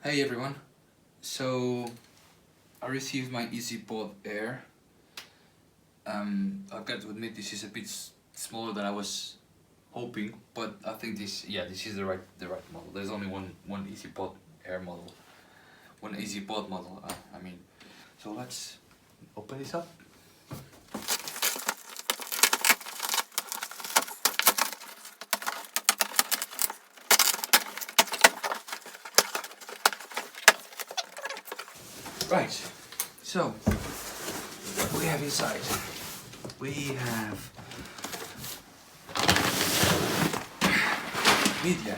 Hey everyone, so I received my Easypod Air. I've got to admit this is a bit smaller than I was hoping, but I think this is the right model. There's only one Easypod Air model, one Easypod model. I mean, so let's open this up. Right, so what we have inside, we have media,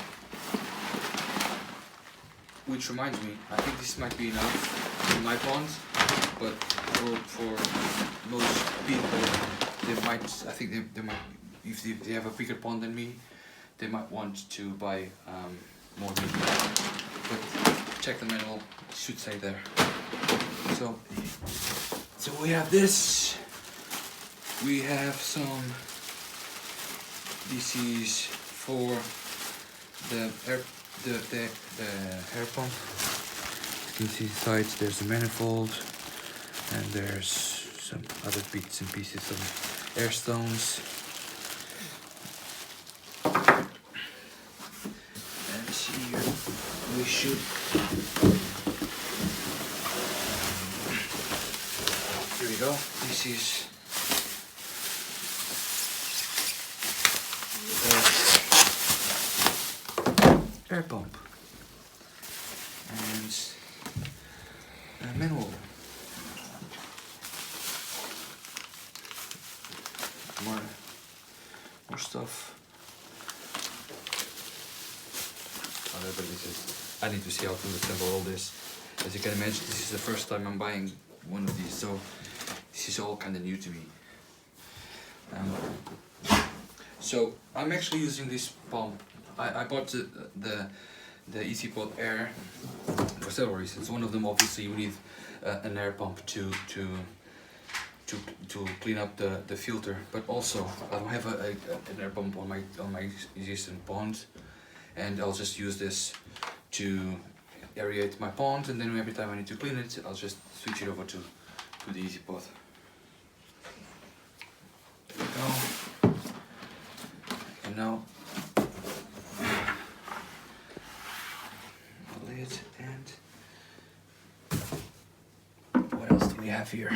which reminds me, I think this might be enough in my pond, but for most people, they might, if they have a bigger pond than me, they might want to buy more media, but check the manual, it should say there. So we have this. We have some. This is for the air pump. You can see inside there's a manifold, and there's some other bits and pieces of air stones. And here we should. Here we go. This is the air pump and a manual. More stuff. However, this is. I need to see how to assemble all this. As you can imagine, this is the first time I'm buying one of these, so this is all kind of new to me. So I'm actually using this pump. I bought the Easypod Air for several reasons. One of them, obviously, you need an air pump to clean up the filter. But also, I don't have an air pump on my existing pond, and I'll just use this to aerate my pond, and then every time I need to clean it, I'll just switch it over to the Easypod. There we go. And now the lid, and what else do we have here?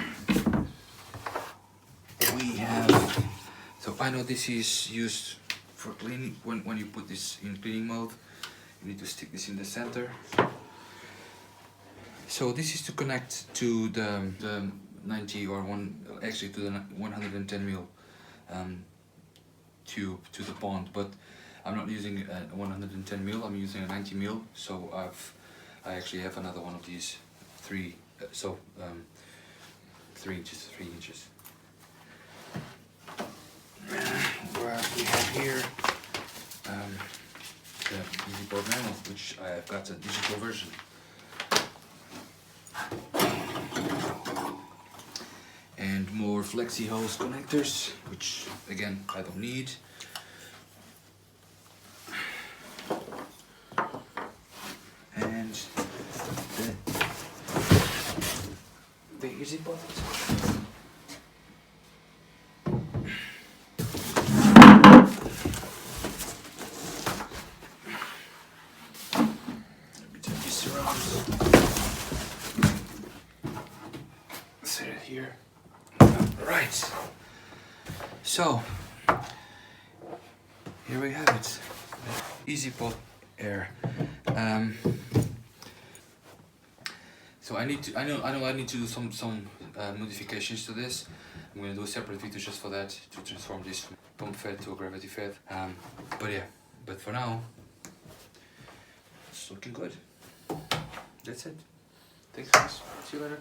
We have, so I know this is used for cleaning. When you put this in cleaning mode, you need to stick this in the center. So this is to connect to the 90 or actually to the 110 mil tube to the pond, but I'm not using a 110 mil. I'm using a 90 mil. So I actually have another one of these 3 inches. Where we have here the Easypod manual, which I've got a digital version. And more flexi hose connectors, which again I don't need. And the Easypod. Let me turn this around. Set it here. Right, so here we have it, Easypod Air. So I know I need to do some modifications to this. I'm going to do a separate video just for that, to transform this from pump fed to a gravity fed. But for now, it's looking good. That's it. Thanks guys, see you later.